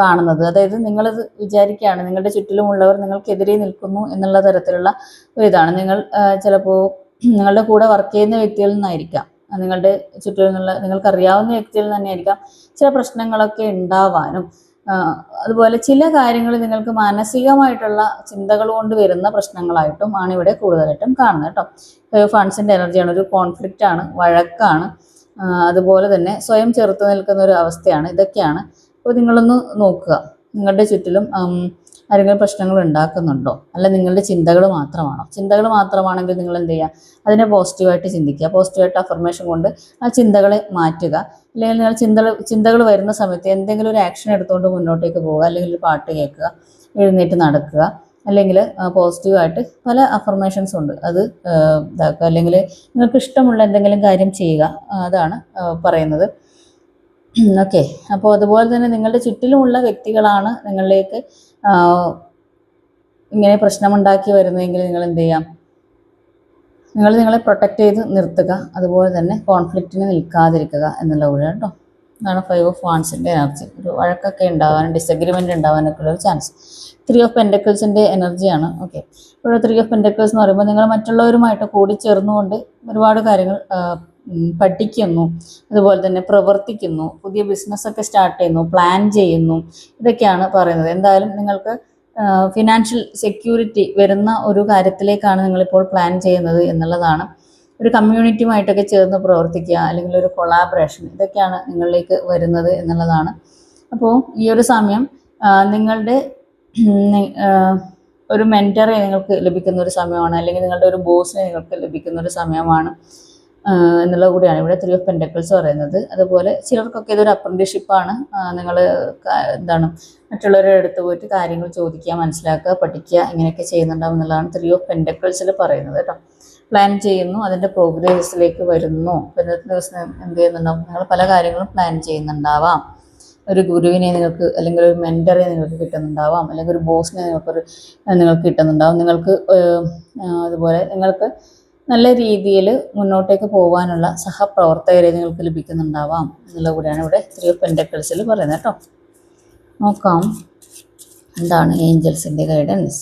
കാണുന്നത്. അതായത് നിങ്ങളിത് വിചാരിക്കുകയാണ് നിങ്ങളുടെ ചുറ്റിലുമുള്ളവർ നിങ്ങൾക്കെതിരെ നിൽക്കുന്നു എന്നുള്ള തരത്തിലുള്ള ഒരു ഇതാണ്. നിങ്ങൾ ചിലപ്പോൾ നിങ്ങളുടെ കൂടെ വർക്ക് ചെയ്യുന്ന വ്യക്തികളിൽ നിന്നായിരിക്കാം, നിങ്ങളുടെ ചുറ്റിൽ നിന്നുള്ള നിങ്ങൾക്കറിയാവുന്ന വ്യക്തിയിൽ നിന്ന് തന്നെയായിരിക്കാം ചില പ്രശ്നങ്ങളൊക്കെ ഉണ്ടാവാനും, അതുപോലെ ചില കാര്യങ്ങൾ നിങ്ങൾക്ക് മാനസികമായിട്ടുള്ള ചിന്തകൾ കൊണ്ട് വരുന്ന പ്രശ്നങ്ങളായിട്ടും ആണ് ഇവിടെ കൂടുതലായിട്ടും കാണുന്നത് കേട്ടോ. ഫണ്ട്സിൻ്റെ എനർജിയാണ്, ഒരു കോൺഫ്ലിക്റ്റ് ആണ്, വഴക്കാണ്, അതുപോലെ തന്നെ സ്വയം ചെറുത്ത് നിൽക്കുന്ന ഒരു അവസ്ഥയാണ്. ഇതൊക്കെയാണ്. അപ്പോൾ നിങ്ങളൊന്ന് നോക്കുക, നിങ്ങളുടെ ചുറ്റിലും ആരെങ്കിലും പ്രശ്നങ്ങൾ ഉണ്ടാക്കുന്നുണ്ടോ, അല്ല നിങ്ങളുടെ ചിന്തകൾ മാത്രമാണോ? ചിന്തകൾ മാത്രമാണെങ്കിൽ നിങ്ങൾ എന്ത് ചെയ്യുക, അതിനെ പോസിറ്റീവായിട്ട് ചിന്തിക്കുക, പോസിറ്റീവായിട്ട് അഫർമേഷൻ കൊണ്ട് ആ ചിന്തകളെ മാറ്റുക. അല്ലെങ്കിൽ നിങ്ങൾ ചിന്തകൾ വരുന്ന സമയത്ത് എന്തെങ്കിലും ഒരു ആക്ഷൻ എടുത്തുകൊണ്ട് മുന്നോട്ടേക്ക് പോവുക, അല്ലെങ്കിൽ ഒരു പാട്ട് കേൾക്കുക, എഴുന്നേറ്റ് നടക്കുക, അല്ലെങ്കിൽ പോസിറ്റീവായിട്ട് പല അഫർമേഷൻസ് ഉണ്ട്, അത് ഇതാക്കുക, അല്ലെങ്കിൽ നിങ്ങൾക്ക് ഇഷ്ടമുള്ള എന്തെങ്കിലും കാര്യം ചെയ്യുക, അതാണ് പറയുന്നത്. ഓക്കെ, അപ്പോൾ അതുപോലെ തന്നെ നിങ്ങളുടെ ചുറ്റിലുമുള്ള വ്യക്തികളാണ് നിങ്ങളിലേക്ക് ഇങ്ങനെ പ്രശ്നമുണ്ടാക്കി വരുന്നതെങ്കിൽ നിങ്ങൾ എന്ത് ചെയ്യാം, നിങ്ങൾ നിങ്ങളെ പ്രൊട്ടക്റ്റ് ചെയ്ത് നിർത്തുക, അതുപോലെ തന്നെ കോൺഫ്ലിക്റ്റിന് നിൽക്കാതിരിക്കുക എന്നുള്ള കൂടെ കേട്ടോ. അതാണ് 5 ഓഫ് വാൺസിൻ്റെ എനർജി. ഒരു വഴക്കൊക്കെ ഉണ്ടാവാനും ഡിസഗ്രിമെൻ്റ് ഉണ്ടാവാനൊക്കെ ഉള്ളൊരു ചാൻസ്. 3 ഓഫ് പെൻറ്റക്കിൾസിൻ്റെ എനർജിയാണ്. ഓക്കെ, ഇവിടെ 3 ഓഫ് പെൻറ്റക്കിൾസ് എന്ന് പറയുമ്പോൾ നിങ്ങൾ മറ്റുള്ളവരുമായിട്ട് കൂടിച്ചേർന്നുകൊണ്ട് ഒരുപാട് കാര്യങ്ങൾ പഠിക്കുന്നു, അതുപോലെ തന്നെ പ്രവർത്തിക്കുന്നു, പുതിയ ബിസിനസ്സൊക്കെ സ്റ്റാർട്ട് ചെയ്യുന്നു, പ്ലാൻ ചെയ്യുന്നു, ഇതൊക്കെയാണ് പറയുന്നത്. എന്തായാലും നിങ്ങൾക്ക് ഫിനാൻഷ്യൽ സെക്യൂരിറ്റി വരുന്ന ഒരു കാര്യത്തിലേക്കാണ് നിങ്ങളിപ്പോൾ പ്ലാൻ ചെയ്യുന്നത് എന്നുള്ളതാണ്. ഒരു കമ്മ്യൂണിറ്റിയുമായിട്ടൊക്കെ ചേർന്ന് പ്രവർത്തിക്കുക, അല്ലെങ്കിൽ ഒരു കൊളാബറേഷൻ, ഇതൊക്കെയാണ് നിങ്ങളിലേക്ക് വരുന്നത് എന്നുള്ളതാണ്. അപ്പോൾ ഈ ഒരു സമയം നിങ്ങളുടെ ഒരു മെൻറ്ററെ നിങ്ങൾക്ക് ലഭിക്കുന്ന ഒരു സമയമാണ്, അല്ലെങ്കിൽ നിങ്ങളുടെ ഒരു ബോസിനെ നിങ്ങൾക്ക് ലഭിക്കുന്ന ഒരു സമയമാണ് എന്നുള്ളത് കൂടിയാണ് ഇവിടെ 3 ഓഫ് പെൻറ്റക്കിൾസ് പറയുന്നത്. അതുപോലെ ചിലർക്കൊക്കെ ഇതൊരു അപ്രന്റീഷിപ്പാണ്. നിങ്ങൾ എന്താണ് മറ്റുള്ളവരുടെ അടുത്ത് പോയിട്ട് കാര്യങ്ങൾ ചോദിക്കുക, മനസ്സിലാക്കുക, പഠിക്കുക, ഇങ്ങനെയൊക്കെ ചെയ്യുന്നുണ്ടാവും എന്നുള്ളതാണ് 3 ഓഫ് പെൻറ്റക്കിൾസിൽ പറയുന്നത് കേട്ടോ. പ്ലാൻ ചെയ്യുന്നു, അതിൻ്റെ പ്രോഗ്രസ്സിലേക്ക് വരുന്നു. ഇന്നത്തെ ദിവസം എന്ത് ചെയ്യുന്നുണ്ടാവും, നിങ്ങൾ പല കാര്യങ്ങളും പ്ലാൻ ചെയ്യുന്നുണ്ടാവാം. ഒരു ഗുരുവിനെ നിങ്ങൾക്ക്, അല്ലെങ്കിൽ ഒരു മെൻറ്ററെ നിങ്ങൾക്ക് കിട്ടുന്നുണ്ടാവാം, അല്ലെങ്കിൽ ഒരു ബോസിനെ നിങ്ങൾക്ക് കിട്ടുന്നുണ്ടാവും. നിങ്ങൾക്ക് അതുപോലെ നിങ്ങൾക്ക് നല്ല രീതിയിൽ മുന്നോട്ടേക്ക് പോകാനുള്ള സഹപ്രവർത്തകരെ നിങ്ങൾക്ക് ലഭിക്കുന്നുണ്ടാവാം എന്നുള്ള കൂടിയാണ് ഇവിടെ 3 ഓഫ് പെൻറ്റക്കിൾസിൽ പറയുന്നത് കേട്ടോ. നോക്കാം എന്താണ് ഏഞ്ചൽസിൻ്റെ ഗൈഡൻസ്.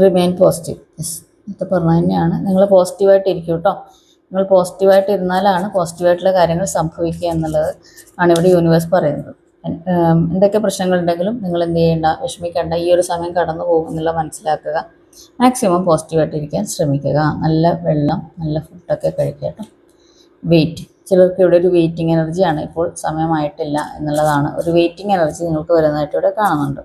Remain positive. യെസ്, ഇത് പറഞ്ഞത് തന്നെയാണ്. നിങ്ങൾ പോസിറ്റീവായിട്ട് ഇരിക്കും കേട്ടോ. നിങ്ങൾ പോസിറ്റീവായിട്ട് ഇരുന്നാലാണ് പോസിറ്റീവായിട്ടുള്ള കാര്യങ്ങൾ സംഭവിക്കുക എന്നുള്ളത് ആണ് ഇവിടെ യൂണിവേഴ്സ് പറയുന്നത്. എന്തൊക്കെ പ്രശ്നങ്ങളുണ്ടെങ്കിലും നിങ്ങൾ എന്ത് ചെയ്യേണ്ട, വിഷമിക്കേണ്ട, ഈ ഒരു സമയം കടന്നു പോകും എന്നുള്ളത് മനസ്സിലാക്കുക. മാക്സിമം പോസിറ്റീവായിട്ടിരിക്കാൻ ശ്രമിക്കുക. നല്ല വെള്ളം, നല്ല ഫുഡൊക്കെ കഴിക്കുക കേട്ടോ. വെയിറ്റ്, ചിലർക്ക് ഇവിടെ ഒരു വെയിറ്റിംഗ് എനർജിയാണ്. ഇപ്പോൾ സമയമായിട്ടില്ല എന്നുള്ളതാണ്. ഒരു വെയിറ്റിംഗ് എനർജി നിങ്ങൾക്ക് വരുന്നതായിട്ട് ഇവിടെ കാണുന്നുണ്ട്.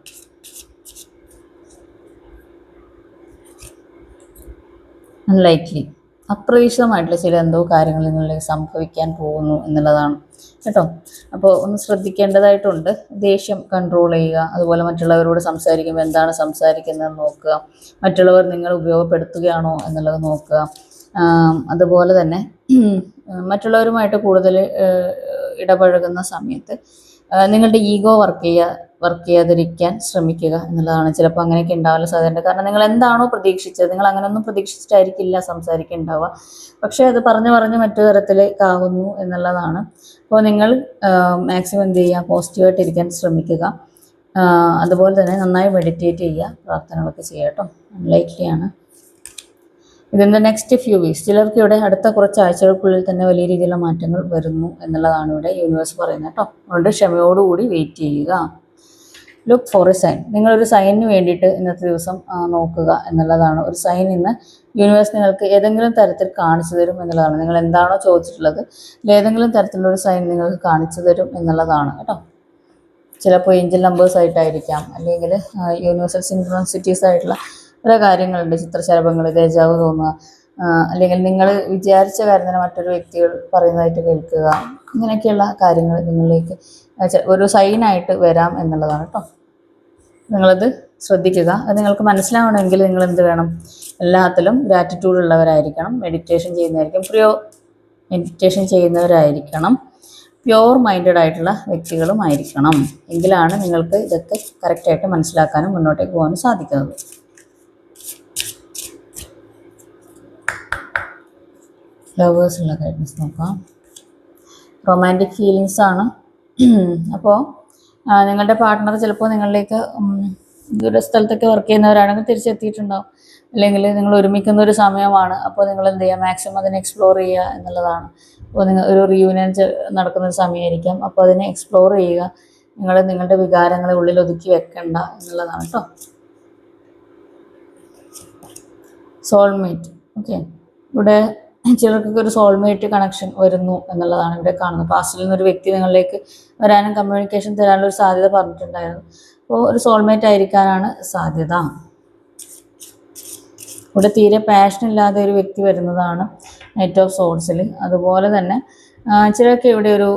അൺലൈക്ലി, അപ്രതീക്ഷിതമായിട്ടുള്ള ചില എന്തോ കാര്യങ്ങൾ നിങ്ങളിലേക്ക് സംഭവിക്കാൻ പോകുന്നു എന്നുള്ളതാണ് കേട്ടോ. അപ്പോൾ ഒന്ന് ശ്രദ്ധിക്കേണ്ടതായിട്ടുണ്ട്. ദേഷ്യം കൺട്രോൾ ചെയ്യുക, അതുപോലെ മറ്റുള്ളവരോട് സംസാരിക്കുമ്പോൾ എന്താണ് സംസാരിക്കുന്നതെന്ന് നോക്കുക, മറ്റുള്ളവർ നിങ്ങൾ ഉപയോഗപ്പെടുത്തുകയാണോ എന്നുള്ളത് നോക്കുക. അതുപോലെ തന്നെ മറ്റുള്ളവരുമായിട്ട് കൂടുതൽ ഇടപഴകുന്ന സമയത്ത് നിങ്ങളുടെ ഈഗോ വർക്ക് ചെയ്യാതിരിക്കാൻ ശ്രമിക്കുക എന്നുള്ളതാണ്. ചിലപ്പോൾ അങ്ങനെയൊക്കെ ഉണ്ടാവാനുള്ള സാധ്യതയുണ്ട്. കാരണം നിങ്ങൾ എന്താണോ പ്രതീക്ഷിച്ചത്, നിങ്ങൾ അങ്ങനെയൊന്നും പ്രതീക്ഷിച്ചിട്ടായിരിക്കില്ല സംസാരിക്കുന്നുണ്ടാവുക, പക്ഷേ അത് പറഞ്ഞു മറ്റു തരത്തിലേക്കാകുന്നു എന്നുള്ളതാണ്. അപ്പോൾ നിങ്ങൾ മാക്സിമം എന്ത് ചെയ്യുക, പോസിറ്റീവായിട്ടിരിക്കാൻ ശ്രമിക്കുക. അതുപോലെ തന്നെ നന്നായി മെഡിറ്റേറ്റ് ചെയ്യുക, പ്രാർത്ഥനകളൊക്കെ ചെയ്യുക കേട്ടോ. അൺലൈക്ലിയാണ്. ഇതിൻ്റെ നെക്സ്റ്റ് ഫ്യൂ വീക്സ്, ചിലർക്ക് ഇവിടെ അടുത്ത കുറച്ച് ആഴ്ചകൾക്കുള്ളിൽ തന്നെ വലിയ രീതിയിലുള്ള മാറ്റങ്ങൾ വരുന്നു എന്നുള്ളതാണ് ഇവിടെ യൂണിവേഴ്സ് പറയുന്നത് കേട്ടോ. അതുകൊണ്ട് ക്ഷമയോടുകൂടി വെയിറ്റ് ചെയ്യുക. ലുക്ക് ഫോർ എ സൈൻ, നിങ്ങളൊരു സൈനിന് വേണ്ടിയിട്ട് ഇന്നത്തെ ദിവസം നോക്കുക എന്നുള്ളതാണ്. ഒരു സൈൻ ഇന്ന് യൂണിവേഴ്സ് നിങ്ങൾക്ക് ഏതെങ്കിലും തരത്തിൽ കാണിച്ചു തരും എന്നുള്ളതാണ്. നിങ്ങൾ എന്താണോ ചോദിച്ചിട്ടുള്ളത് ഏതെങ്കിലും തരത്തിലുള്ള ഒരു സൈൻ നിങ്ങൾക്ക് കാണിച്ചു തരും എന്നുള്ളതാണ് കേട്ടോ. ചിലപ്പോൾ ഏഞ്ചൽ നമ്പേഴ്സ് ആയിട്ടായിരിക്കാം, അല്ലെങ്കിൽ യൂണിവേഴ്സൽ സിൻക്രോണിസിറ്റീസ് ആയിട്ടുള്ള പല കാര്യങ്ങളുണ്ട്. ചിത്രശലഭങ്ങൾ, ദേജാവ് തോന്നുക, അല്ലെങ്കിൽ നിങ്ങൾ വിചാരിച്ച കാര്യം തന്നെ മറ്റൊരു വ്യക്തികൾ പറയുന്നതായിട്ട് കേൾക്കുക, ഇങ്ങനെയൊക്കെയുള്ള കാര്യങ്ങൾ നിങ്ങളിലേക്ക് ഒരു സൈനായിട്ട് വരാം എന്നുള്ളതാണ് കേട്ടോ. നിങ്ങളത് ശ്രദ്ധിക്കുക. അത് നിങ്ങൾക്ക് മനസ്സിലാവണമെങ്കിൽ നിങ്ങൾ എന്ത് വേണം, എല്ലാത്തിലും ഗ്രാറ്റിറ്റ്യൂഡ് ഉള്ളവരായിരിക്കണം, മെഡിറ്റേഷൻ ചെയ്യുന്നവരായിരിക്കണം, പ്യുവർ മൈൻഡഡ് ആയിട്ടുള്ള വ്യക്തികളുമായിരിക്കണം. എങ്കിലാണ് നിങ്ങൾക്ക് ഇതൊക്കെ കറക്റ്റായിട്ട് മനസ്സിലാക്കാനും മുന്നോട്ടേക്ക് പോകാനും സാധിക്കുന്നത്. ലവേഴ്സുള്ള ഗൈഡൻസ് നോക്കാം. റൊമാൻറ്റിക് ഫീലിങ്സ് ആണ്. അപ്പോൾ നിങ്ങളുടെ പാർട്ട്ണർ ചിലപ്പോൾ നിങ്ങളിലേക്ക് ദൂര സ്ഥലത്തൊക്കെ വർക്ക് ചെയ്യുന്നവരാണെങ്കിൽ തിരിച്ചെത്തിയിട്ടുണ്ടാവും, അല്ലെങ്കിൽ നിങ്ങൾ ഒരുമിക്കുന്ന ഒരു സമയമാണ്. അപ്പോൾ നിങ്ങൾ എന്ത് ചെയ്യുക, മാക്സിമം അതിനെ എക്സ്പ്ലോർ ചെയ്യുക എന്നുള്ളതാണ്. അപ്പോൾ നിങ്ങൾ ഒരു റീയൂണിയൻ നടക്കുന്ന ഒരു സമയമായിരിക്കാം, അപ്പോൾ അതിനെ എക്സ്പ്ലോർ ചെയ്യുക. നിങ്ങളുടെ വികാരങ്ങളെ ഉള്ളിൽ ഒതുക്കി വെക്കണ്ട എന്നുള്ളതാണ് കേട്ടോ. സോൾമേറ്റ്, ഓക്കെ, ഇവിടെ ചിലർക്കൊക്കെ ഒരു സോൾമേറ്റ് കണക്ഷൻ വരുന്നു എന്നുള്ളതാണ് ഇവിടെ കാണുന്നത്. പാസ്റ്റിൽ നിന്നൊരു വ്യക്തി നിങ്ങളിലേക്ക് വരാനും കമ്മ്യൂണിക്കേഷൻ തരാനുള്ള ഒരു സാധ്യത പറഞ്ഞിട്ടുണ്ടായിരുന്നു. അപ്പോൾ ഒരു സോൾമേറ്റ് ആയിരിക്കാനാണ് സാധ്യത. ഇവിടെ തീരെ പാഷൻ ഇല്ലാതെ ഒരു വ്യക്തി വരുന്നതാണ് നൈറ്റ് ഓഫ് സോർഡ്സിൽ. അതുപോലെ തന്നെ ചിലർക്ക് ഇവിടെ ഒരു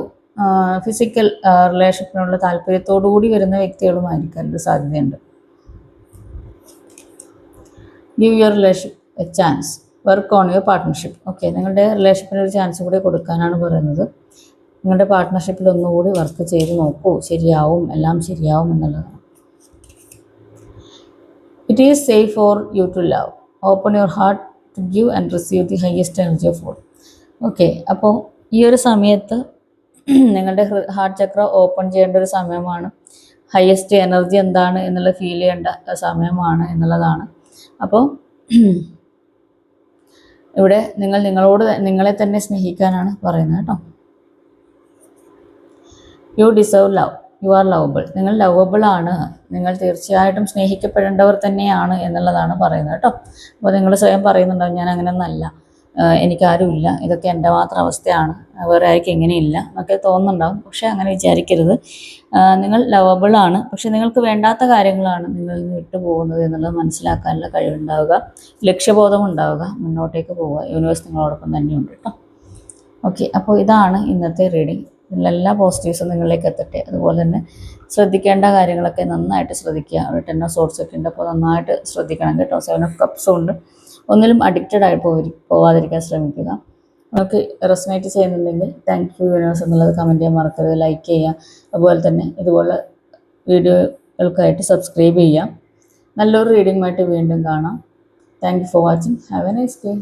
ഫിസിക്കൽ റിലേഷൻഷിപ്പിനുള്ള താല്പര്യത്തോടു കൂടി വരുന്ന വ്യക്തികളുമായിരിക്കാൻ ഒരു സാധ്യതയുണ്ട്. Give your relationship A chance, work on your partnership. Okay, നിങ്ങളുടെ റിലേഷൻഷിപ്പിന് ഒരു ചാൻസ് കൂടി കൊടുക്കാനാണ് പറയുന്നത്. നിങ്ങളുടെ പാർട്ട്ണർഷിപ്പിൽ ഒന്നുകൂടി വർക്ക് ചെയ്ത് നോക്കൂ, ശരിയാവും, എല്ലാം ശരിയാവും എന്നുള്ളതാണ്. It is safe for you to love, open your heart to give and receive the highest energy of all. Okay, അപ്പോൾ ഈ ഒരു സമയത്ത് നിങ്ങളുടെ ഹാർട്ട് ചക്ര ഓപ്പൺ ചെയ്യേണ്ട ഒരു സമയമാണ്. ഹയസ്റ്റ് എനർജി എന്താണ് എന്നുള്ളത് ഫീൽ ചെയ്യേണ്ട സമയമാണ് എന്നുള്ളതാണ്. അപ്പോൾ ഇവിടെ നിങ്ങളെ തന്നെ സ്നേഹിക്കാനാണ് പറയുന്നത് കേട്ടോ. U deserve love, you are lovable. നിങ്ങൾ ലവബിൾ ആണ്, നിങ്ങൾ തീർച്ചയായിട്ടും സ്നേഹിക്കപ്പെടേണ്ടവർ തന്നെയാണ് എന്നുള്ളതാണ് പറയുന്നത് കേട്ടോ. അപ്പോൾ നിങ്ങൾ സ്വയം പറയുന്നുണ്ടാവും, ഞാൻ അങ്ങനെയൊന്നല്ല, എനിക്കാരുമില്ല, ഇതൊക്കെ എൻ്റെ മാത്രം അവസ്ഥയാണ്, വേറെ ആർക്കും എങ്ങനെയില്ല എന്നൊക്കെ തോന്നുന്നുണ്ടാവും. പക്ഷേ അങ്ങനെ വിചാരിക്കരുത്. നിങ്ങൾ ലവബിൾ ആണ്, പക്ഷെ നിങ്ങൾക്ക് വേണ്ടാത്ത കാര്യങ്ങളാണ് നിങ്ങളിൽ നിന്ന് വിട്ടു പോകുന്നത് എന്നുള്ളത് മനസ്സിലാക്കാനുള്ള കഴിവുണ്ടാവുക, ലക്ഷ്യബോധം ഉണ്ടാവുക, മുന്നോട്ടേക്ക് പോവുക. യൂണിവേഴ്സ് നിങ്ങളോടൊപ്പം തന്നെയുണ്ട് കേട്ടോ. ഓക്കെ, അപ്പോൾ ഇതാണ് ഇന്നത്തെ റീഡിങ്. ഇതിലെല്ലാ പോസിറ്റീവ്സും നിങ്ങളിലേക്ക് എത്തട്ടെ. അതുപോലെ തന്നെ ശ്രദ്ധിക്കേണ്ട കാര്യങ്ങളൊക്കെ നന്നായിട്ട് ശ്രദ്ധിക്കുക. അവിടെ 10 ഓഫ് സോർഡ്സ് ഒക്കെ ഉണ്ട്, അപ്പോൾ നന്നായിട്ട് ശ്രദ്ധിക്കണം കേട്ടോ. 7 ഓഫ് കപ്സും ഉണ്ട്. ഒന്നിലും അഡിക്റ്റഡ് ആയി പോവാതിരിക്കാൻ ശ്രമിക്കുക. നമുക്ക് റെസൊനേറ്റ് ചെയ്യുന്നുണ്ടെങ്കിൽ താങ്ക് യു യൂണിവേഴ്സ് എന്നുള്ളത് കമൻറ്റ് ചെയ്യാൻ മറക്കരുത്, ലൈക്ക് ചെയ്യുക. അതുപോലെ തന്നെ ഇതുപോലെ വീഡിയോകൾക്കായിട്ട് സബ്സ്ക്രൈബ് ചെയ്യാം. നല്ലൊരു റീഡിങ്ങുമായിട്ട് വീണ്ടും കാണാം. Thank you for watching. Have A nice day.